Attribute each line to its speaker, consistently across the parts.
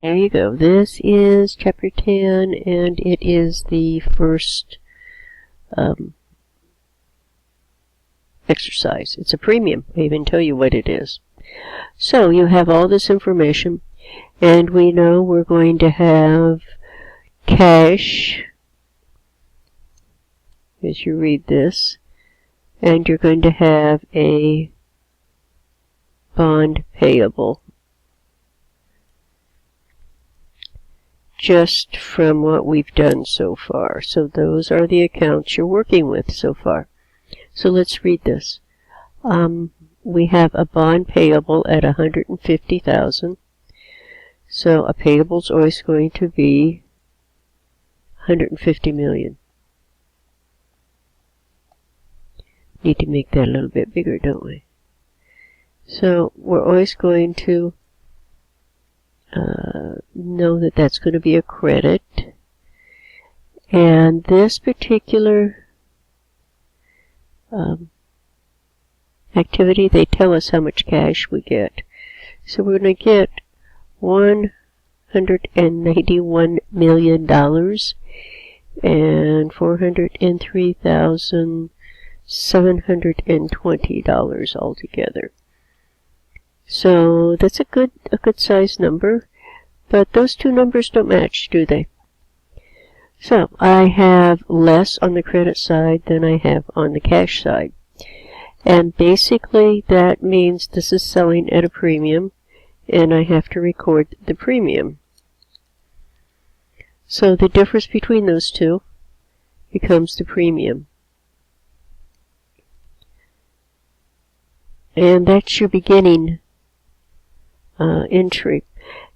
Speaker 1: There you go. This is Chapter 10, and it is the first exercise. It's a premium. I even tell you what it is. So you have all this information, and we know we're going to have cash as you read this, and you're going to have a bond payable just from what we've done so far. So those are the accounts you're working with so far. So let's read this. We have a bond payable at $150,000. So a payable is always going to be $150 million. Need to make that a little bit bigger, don't we? So we're always going to know that that's going to be a credit. And this particular activity, they tell us how much cash we get. So we're going to get $191 million and $403,720 altogether. So that's a good size number, but those two numbers don't match, do they? So I have less on the credit side than I have on the cash side. And basically that means this is selling at a premium, and I have to record the premium. So the difference between those two becomes the premium. And that's your beginning entry.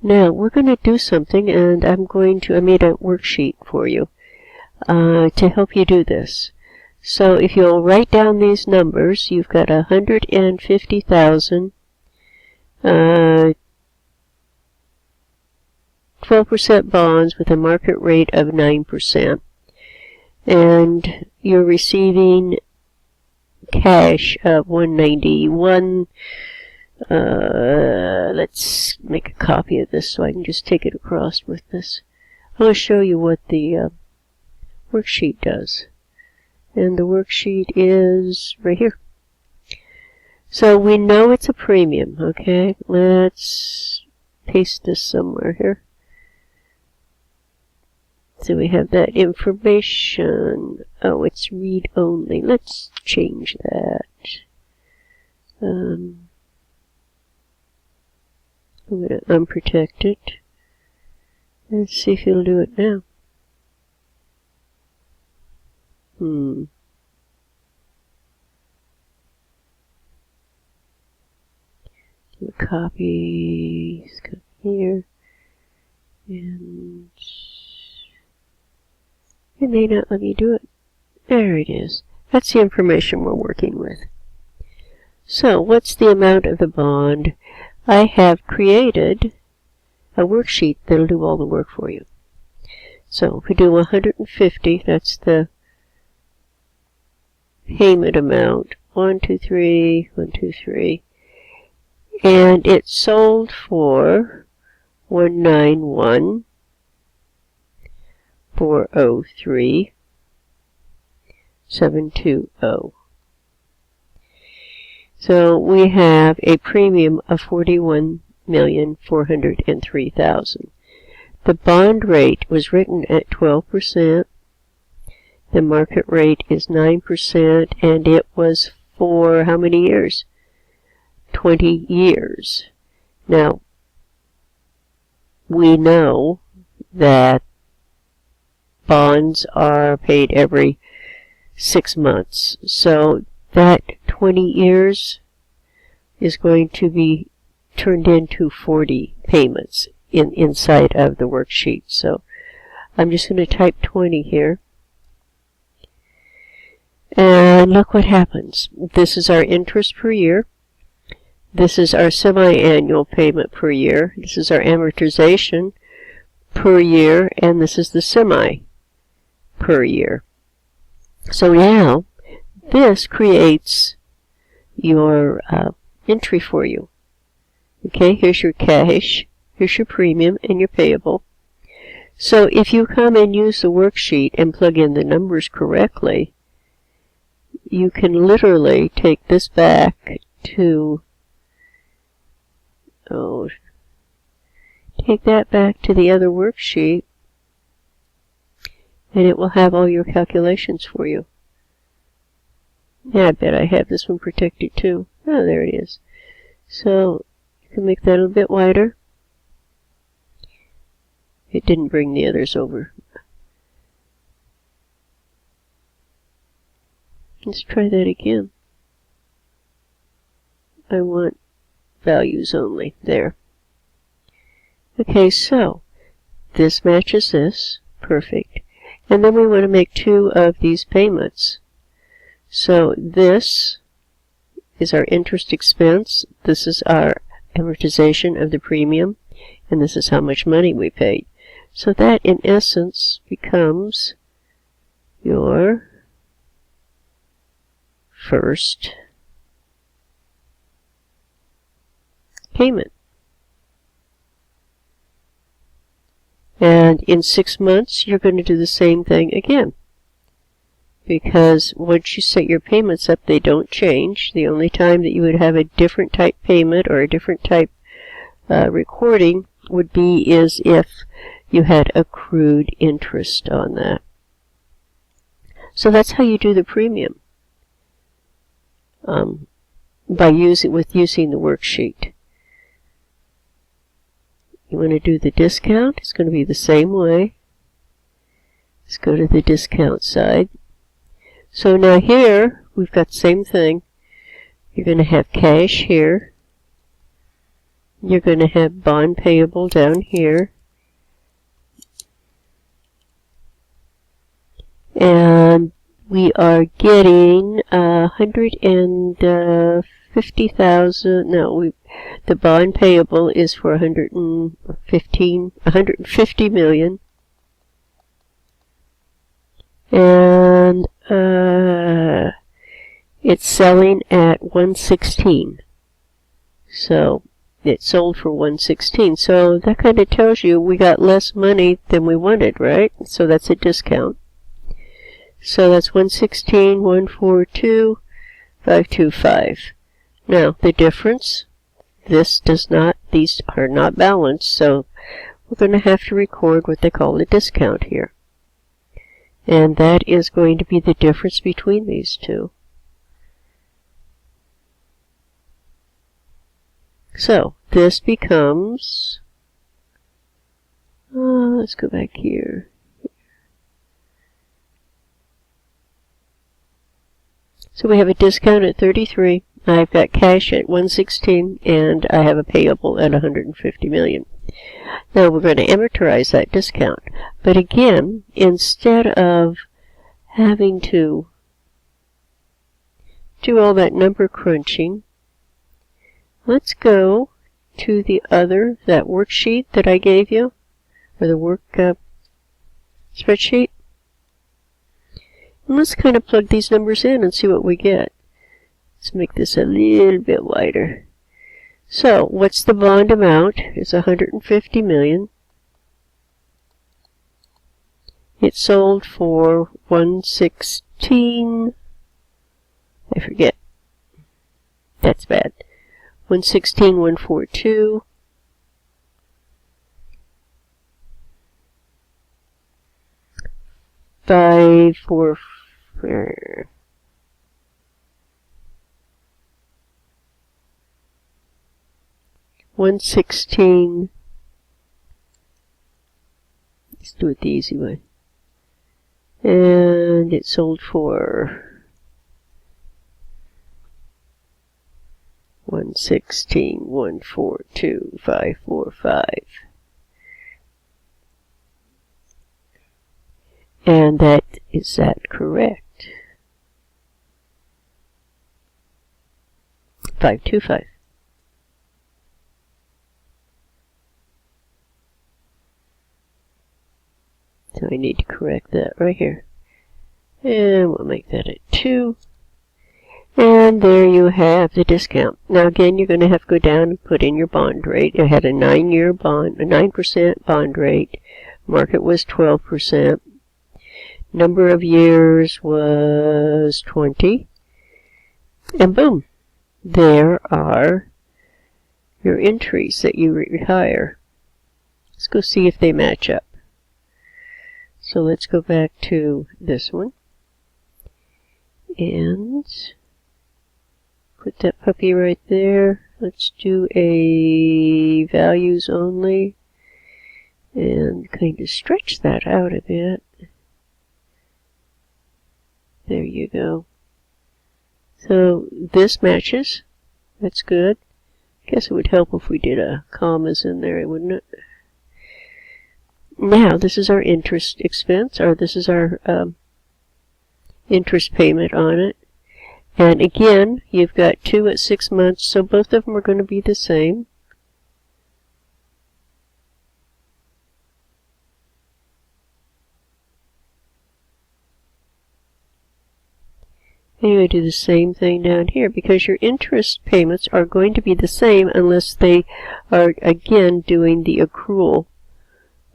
Speaker 1: Now we're going to do something, and I made a worksheet for you to help you do this. So if you'll write down these numbers, you've got 150,000, 12% bonds with a market rate of 9%, and you're receiving cash of $191. Let's make a copy of this so I can just take it across with this. I'm going to show you what the worksheet does. And the worksheet is right here. So we know it's a premium, okay? Let's paste this somewhere here. So we have that information. Oh, it's read only. Let's change that. I'm going to unprotect it. Let's see if it'll do it now. Do a copy. Let's come here. And it may not let me do it. There it is. That's the information we're working with. So, what's the amount of the bond? I have created a worksheet that'll do all the work for you. So, if we do 150, that's the payment amount. 1, 2, 3, 1, 2, 3. And it sold for 191,403,720. So we have a premium of $41,403,000. The bond rate was written at 12%. The market rate is 9%, and it was for how many years? 20 years. Now, we know that bonds are paid every 6 months. So that 20 years is going to be turned into 40 payments inside of the worksheet. So I'm just going to type 20 here. And look what happens. This is our interest per year. This is our semi-annual payment per year. This is our amortization per year. And this is the semi per year. So now, this creates your entry for you. Okay, here's your cash Here's your premium and your payable. So if you come and use the worksheet and plug in the numbers correctly, you can literally take this back to, take that back to the other worksheet, and it will have all your calculations for you. Yeah, I bet I have this one protected too. Oh, there it is. So, you can make that a little bit wider. It didn't bring the others over. Let's try that again. I want values only. There. Okay, so this matches this. Perfect. And then we want to make two of these payments. So this is our interest expense. This is our amortization of the premium. And this is how much money we paid. So that, in essence, becomes your first payment. And in 6 months, you're going to do the same thing again. Because once you set your payments up, they don't change. The only time that you would have a different type payment or a different type recording would be if you had accrued interest on that. So that's how you do the premium. By using the worksheet. You want to do the discount, it's going to be the same way. Let's go to the discount side. So now here, we've got the same thing. You're going to have cash here. You're going to have bond payable down here. And we are getting 150,000. No, the bond payable is for 150 million. And it's selling at 116. So it sold for 116. So that kind of tells you we got less money than we wanted, right? So that's a discount. So that's 116, 142, 525. Now the difference, these are not balanced, so we're going to have to record what they call a discount here. And that is going to be the difference between these two. So this becomes, let's go back here. So we have a discount at 33. I've got cash at 116, and I have a payable at 150 million. Now we're going to amortize that discount. But again, instead of having to do all that number crunching, let's go to that worksheet that I gave you, or the work spreadsheet. And let's kind of plug these numbers in and see what we get. Let's make this a little bit wider. So, what's the bond amount? It's 150 million. It sold for 116. I forget. That's bad. 116, 142. Five, four, 116. Let's do it the easy way. And it sold for 116, 142, 545. And is that correct? 525. So I need to correct that right here. And we'll make that a 2. And there you have the discount. Now again, you're going to have to go down and put in your bond rate. It had a 9-year bond, a 9% bond rate. Market was 12%. Number of years was 20. And boom, there are your entries that you retire. Let's go see if they match up. So let's go back to this one. And put that puppy right there. Let's do a values only. And kind of stretch that out a bit. There you go. So this matches. That's good. Guess it would help if we did a commas in there, wouldn't it? Now, this is our interest expense, or this is our interest payment on it. And again, you've got 2 at 6 months, so both of them are going to be the same. And you're going to do the same thing down here, because your interest payments are going to be the same unless they are, again, doing the accrual,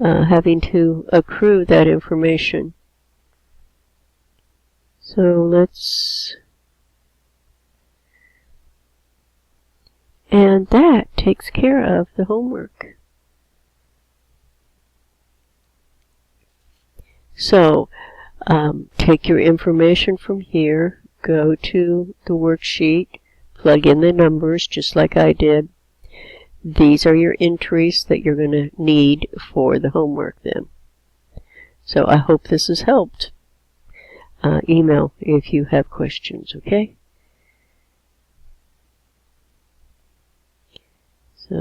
Speaker 1: having to accrue that information. So let's... And that takes care of the homework. So, take your information from here, go to the worksheet, plug in the numbers just like I did. These are your entries that you're going to need for the homework then. So I hope this has helped. Email if you have questions, okay? So